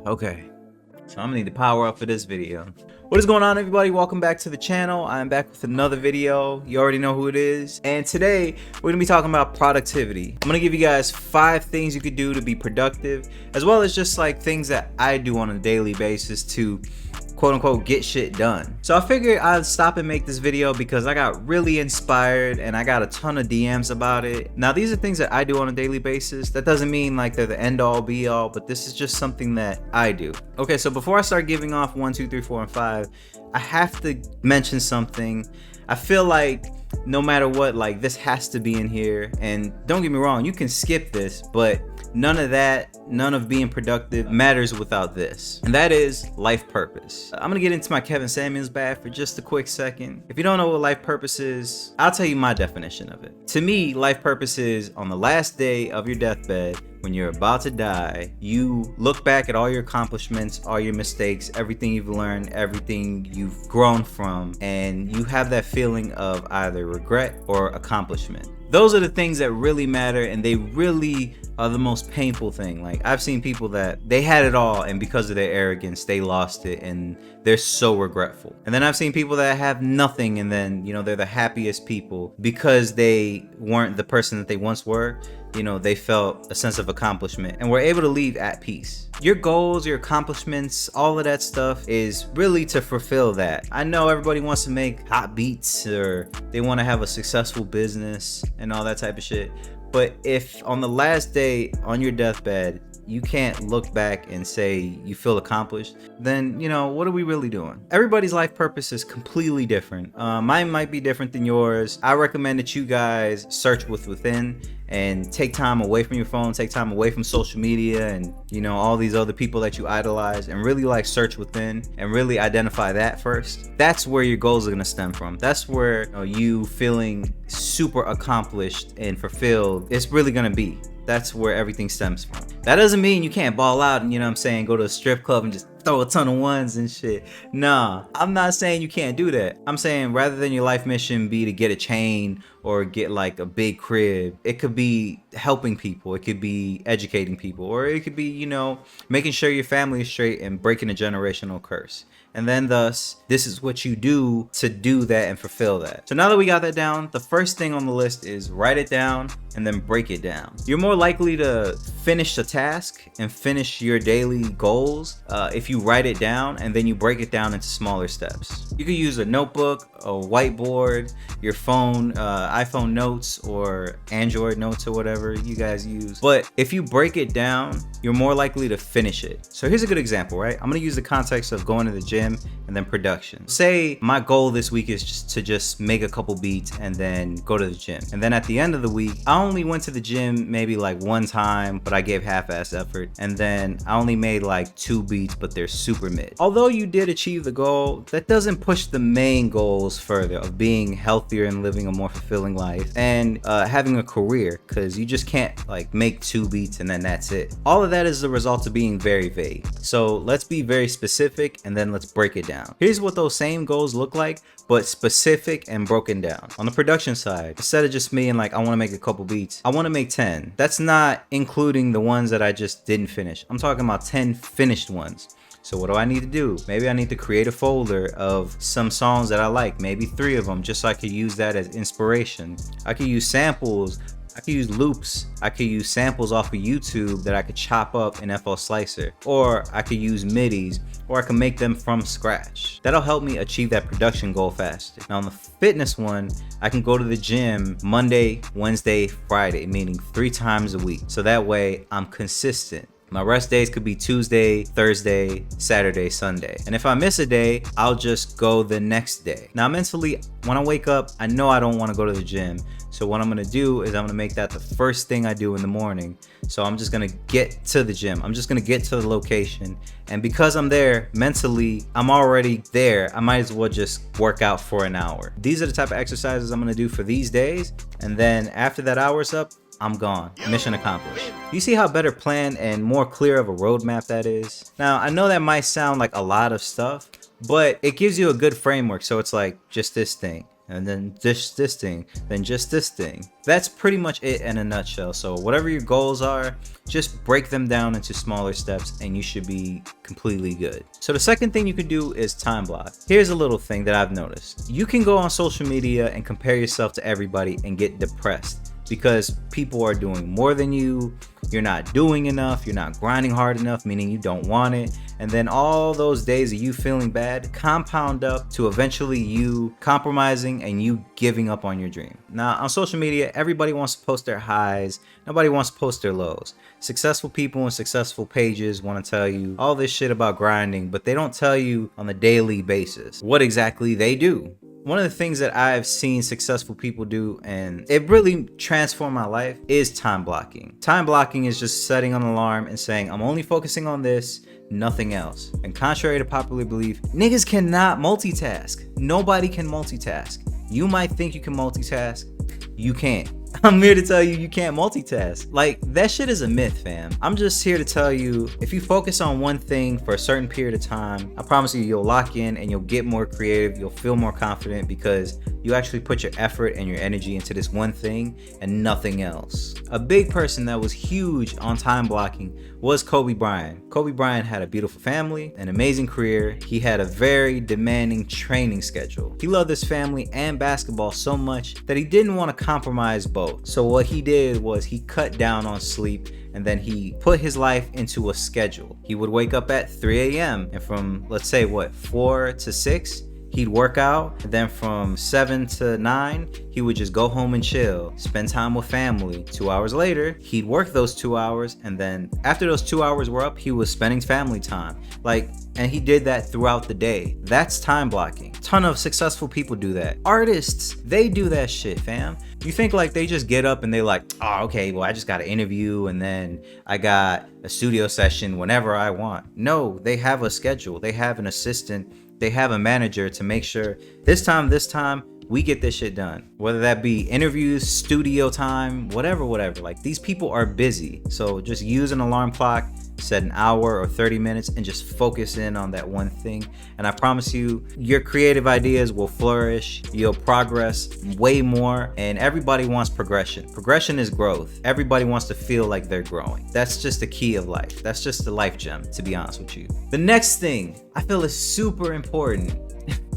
Okay. So I'm gonna need to power up for this video. What is going on, everybody? Welcome back to the channel. I'm back with another video. You already know who it is. And today we're gonna be talking about productivity. I'm gonna give you guys 5 things you could do to be productive, as well as just like things that I do on a daily basis to quote unquote get shit done. So I figured I'd stop and make this video because I got really inspired and I got a ton of DMs about it. Now these are things that I do on a daily basis. That doesn't mean like they're the end all be all, but this is just something that I do. Okay, so before I start giving off 1, 2, 3, 4, and 5, I have to mention something. I feel like no matter what, like this has to be in here. And don't get me wrong, you can skip this, but none of that, none of being productive matters without this. And that is life purpose. I'm gonna get into my Kevin Samuels bag for just a quick second. If you don't know what life purpose is, I'll tell you my definition of it. To me, life purpose is on the last day of your deathbed, when you're about to die, you look back at all your accomplishments, all your mistakes, everything you've learned, everything you've grown from, and you have that feeling of either regret or accomplishment. Those are the things that really matter, and they really are the most painful thing. Like, I've seen people that they had it all, and because of their arrogance, they lost it, and they're so regretful. And then I've seen people that have nothing, and then, you know, they're the happiest people because they weren't the person that they once were. You know, they felt a sense of accomplishment and were able to leave at peace. Your goals, your accomplishments, all of that stuff is really to fulfill that. I know everybody wants to make hot beats, or they want to have a successful business and all that type of shit. But if on the last day on your deathbed, you can't look back and say you feel accomplished, then, you know, what are we really doing? Everybody's life purpose is completely different. Mine might be different than yours. I recommend that you guys search within and take time away from your phone, take time away from social media and, you know, all these other people that you idolize, and really like search within and really identify that first. That's where your goals are gonna stem from. That's where, you know, you feeling super accomplished and fulfilled, it's really gonna be. That's where everything stems from. That doesn't mean you can't ball out and, you know what I'm saying, go to a strip club and just throw a ton of ones and shit. Nah, I'm not saying you can't do that. I'm saying rather than your life mission be to get a chain or get like a big crib, it could be helping people, it could be educating people, or it could be, you know, making sure your family is straight and breaking a generational curse. And then thus, this is what you do to do that and fulfill that. So now that we got that down, the first thing on the list is write it down and then break it down. You're more likely to finish a task and finish your daily goals if you write it down and then you break it down into smaller steps. You could use a notebook, a whiteboard, your phone, iPhone notes or Android notes or whatever you guys use. But if you break it down, you're more likely to finish it. So here's a good example, right? I'm gonna use the context of going to the gym and then production. Say my goal this week is just to make a couple beats and then go to the gym. And then at the end of the week, I only went to the gym maybe like one time, but I gave half-ass effort. And then I only made like 2 beats, but they're super mid. Although you did achieve the goal, that doesn't push the main goals further of being healthier and living a more fulfilling life and having a career, because you just can't like make 2 beats and then that's it. All of that is the result of being very vague. So let's be very specific and then let's break it down. Here's what those same goals look like, but specific and broken down. On the production side, instead of just being like, I want to make a couple beats, I want to make 10. That's not including the ones that I just didn't finish. I'm talking about 10 finished ones. So what do I need to do? Maybe I need to create a folder of some songs that I like, maybe 3 of them, just so I could use that as inspiration. I could use samples, I could use loops, I could use samples off of YouTube that I could chop up in FL Slicer, or I could use MIDIs, or I can make them from scratch. That'll help me achieve that production goal faster. Now on the fitness one, I can go to the gym Monday, Wednesday, Friday, meaning 3 times a week. So that way I'm consistent. My rest days could be Tuesday, Thursday, Saturday, Sunday. And if I miss a day, I'll just go the next day. Now mentally, when I wake up, I know I don't want to go to the gym. So what I'm gonna do is I'm gonna make that the first thing I do in the morning. So I'm just gonna get to the gym. I'm just gonna get to the location. And because I'm there, mentally, I'm already there. I might as well just work out for an hour. These are the type of exercises I'm gonna do for these days. And then after that hour's up, I'm gone. Mission accomplished. You see how better planned and more clear of a roadmap that is? Now, I know that might sound like a lot of stuff, but it gives you a good framework. So it's like just this thing. and then just this thing, then just this thing. That's pretty much it in a nutshell. So whatever your goals are, just break them down into smaller steps and you should be completely good. So the second thing you could do is time block. Here's a little thing that I've noticed. You can go on social media and compare yourself to everybody and get depressed because people are doing more than you, you're not doing enough, you're not grinding hard enough, meaning you don't want it. And then all those days of you feeling bad compound up to eventually you compromising and you giving up on your dream. Now on social media, everybody wants to post their highs, nobody wants to post their lows. Successful people and successful pages want to tell you all this shit about grinding, but they don't tell you on a daily basis what exactly they do. One of the things that I've seen successful people do, and it really transformed my life, is time blocking. Time blocking is just setting an alarm and saying, I'm only focusing on this, nothing else. And contrary to popular belief, niggas cannot multitask. Nobody can multitask. You might think you can multitask, you can't. I'm here to tell you you can't multitask. Like, that shit is a myth, fam. I'm just here to tell you, if you focus on one thing for a certain period of time, I promise you you'll lock in and you'll get more creative, you'll feel more confident because you actually put your effort and your energy into this one thing and nothing else. A big person that was huge on time blocking was Kobe Bryant. Kobe Bryant had a beautiful family, an amazing career. He had a very demanding training schedule. He loved his family and basketball so much that he didn't want to compromise both. So what he did was he cut down on sleep and then he put his life into a schedule. He would wake up at 3 a.m. and from, let's say, 4 to 6, he'd work out, and then from 7 to 9, he would just go home and chill, spend time with family. 2 hours later, he'd work those 2 hours, and then after those 2 hours were up, he was spending family time. And he did that throughout the day. That's time blocking. Ton of successful people do that. Artists, they do that shit, fam. You think like they just get up and they like, oh, okay, well, I just got an interview and then I got a studio session whenever I want. No, they have a schedule. They have an assistant. They have a manager to make sure this time, we get this shit done. Whether that be interviews, studio time, whatever. Like, these people are busy. So just use an alarm clock, set an hour or 30 minutes and just focus in on that one thing. And I promise you, your creative ideas will flourish. You'll progress way more. And everybody wants progression. Progression is growth. Everybody wants to feel like they're growing. That's just the key of life. That's just the life gem, to be honest with you. The next thing I feel is super important.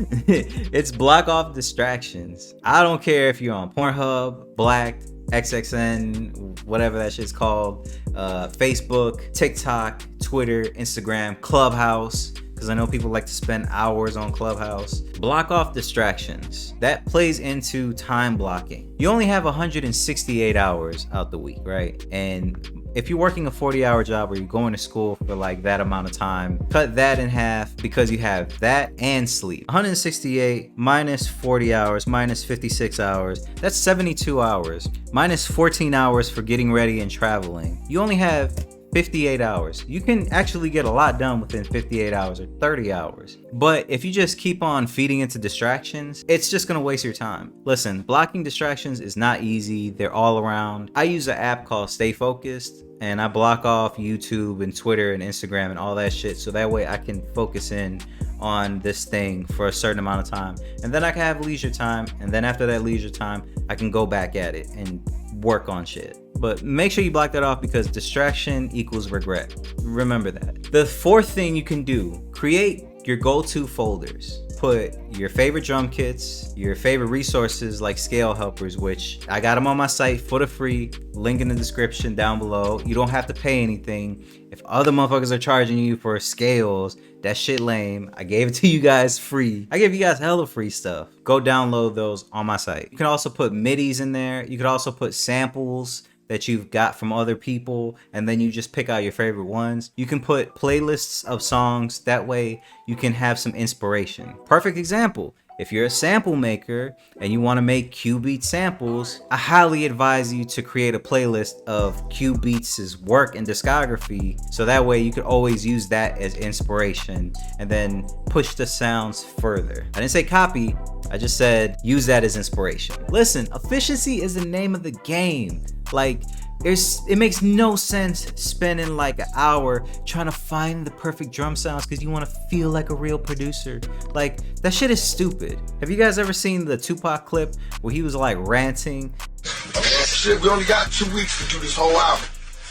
It's block off distractions. I don't care if you're on Pornhub, Black, XXN, whatever that shit's called, Facebook, TikTok, Twitter, Instagram, Clubhouse, because I know people like to spend hours on Clubhouse. Block off distractions. That plays into time blocking. You only have 168 hours out the week, right? And if you're working a 40-hour job or you're going to school for like that amount of time, cut that in half because you have that and sleep. 168 minus 40 hours minus 56 hours, that's 72 hours. Minus 14 hours for getting ready and traveling. You only have 58 hours. You can actually get a lot done within 58 hours or 30 hours. But if you just keep on feeding into distractions, it's just gonna waste your time. Listen, blocking distractions is not easy. They're all around. I use an app called Stay Focused, and I block off YouTube and Twitter and Instagram and all that shit, so that way I can focus in on this thing for a certain amount of time. And then I can have leisure time, and then after that leisure time, I can go back at it and work on shit. But make sure you block that off because distraction equals regret. Remember that. The fourth thing you can do, create your go-to folders. Put your favorite drum kits, your favorite resources like scale helpers, which I got them on my site for the free, link in the description down below. You don't have to pay anything. If other motherfuckers are charging you for scales, that shit lame. I gave it to you guys free. I gave you guys hella free stuff. Go download those on my site. You can also put MIDIs in there. You could also put samples that you've got from other people, and then you just pick out your favorite ones. You can put playlists of songs, that way you can have some inspiration. Perfect example, if you're a sample maker and you want to make Q Beats samples, I highly advise you to create a playlist of Q Beats' work and discography, so that way you could always use that as inspiration and then push the sounds further. I didn't say copy, I just said use that as inspiration. Listen, efficiency is the name of the game. Like, It makes no sense spending like an hour trying to find the perfect drum sounds because you want to feel like a real producer. Like, that shit is stupid. Have you guys ever seen the Tupac clip where he was like ranting? Shit, we only got 2 weeks to do this whole album.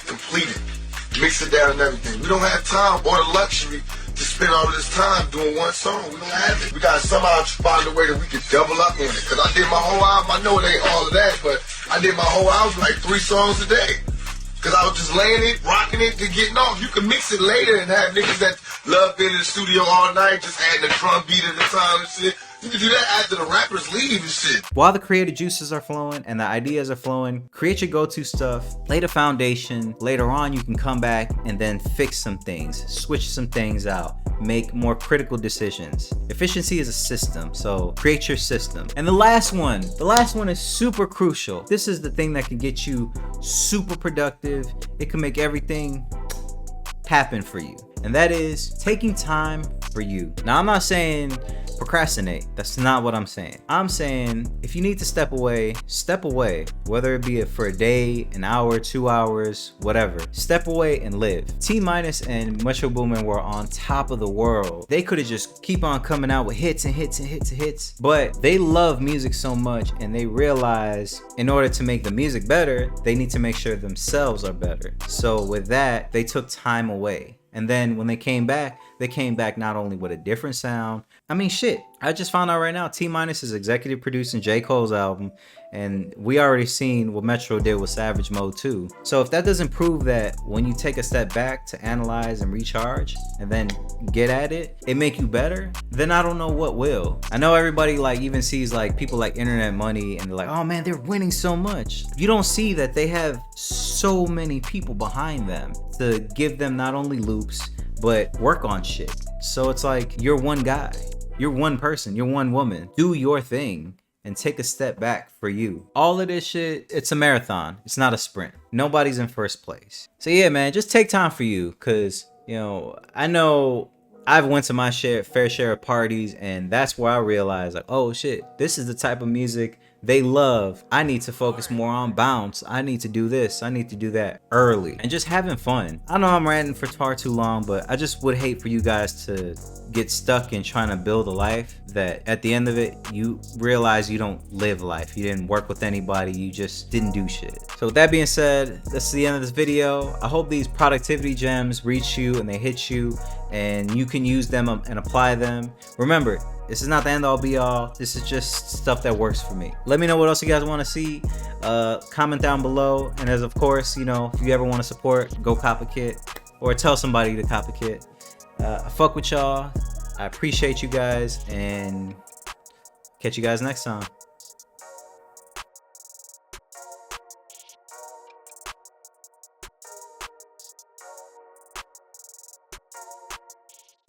Complete it. Mix it down and everything. We don't have time or the luxury to spend all of this time doing one song. We don't have it. We gotta somehow find a way that we can double up on it. Cause I did my whole album, I know it ain't all of that, but I did my whole album like 3 songs a day. Cause I was just laying it, rocking it, to getting off. You can mix it later and have niggas that love being in the studio all night, just adding a drum beat at a time and shit. You can do that after the rappers leave and shit. While the creative juices are flowing and the ideas are flowing, create your go-to stuff, lay the foundation. Later on, you can come back and then fix some things, switch some things out, make more critical decisions. Efficiency is a system, so create your system. And the last one is super crucial. This is the thing that can get you super productive. It can make everything happen for you. And that is taking time for you. Now, I'm not saying procrastinate. That's not what I'm saying. I'm saying if you need to step away, whether it be for a day, an hour, 2 hours, whatever. Step away and live. T-Minus and Metro Boomin were on top of the world. They could have just keep on coming out with hits and hits and hits and hits, but they love music so much and they realize in order to make the music better, they need to make sure themselves are better. So with that, they took time away. And then when they came back not only with a different sound. I mean, shit, I just found out right now T-Minus is executive producing J. Cole's album, and we already seen what Metro did with Savage Mode 2. So if that doesn't prove that when you take a step back to analyze and recharge and then get at it, it make you better, then I don't know what will. I know everybody like even sees like people like Internet Money and they're like, oh man, they're winning so much. You don't see that they have so many people behind them to give them not only loops, but work on shit. So it's like, you're one guy, you're one person, you're one woman. Do your thing and take a step back for you. All of this shit, it's a marathon. It's not a sprint. Nobody's in first place. So yeah, man, just take time for you. Cause, you know I've went to my fair share of parties, and that's where I realized like, oh shit, this is the type of music they love. I need to focus more on bounce. I need to do this. I need to do that early and just having fun. I know I'm ranting for far too long, but I just would hate for you guys to get stuck in trying to build a life that at the end of it, you realize you don't live life. You didn't work with anybody. You just didn't do shit. So with that being said, that's the end of this video. I hope these productivity gems reach you and they hit you and you can use them and apply them. Remember, this is not the end all be all. This is just stuff that works for me. Let me know what else you guys want to see. Comment down below. And as of course, if you ever want to support, go cop a kit or tell somebody to cop a kit. I fuck with y'all. I appreciate you guys and catch you guys next time.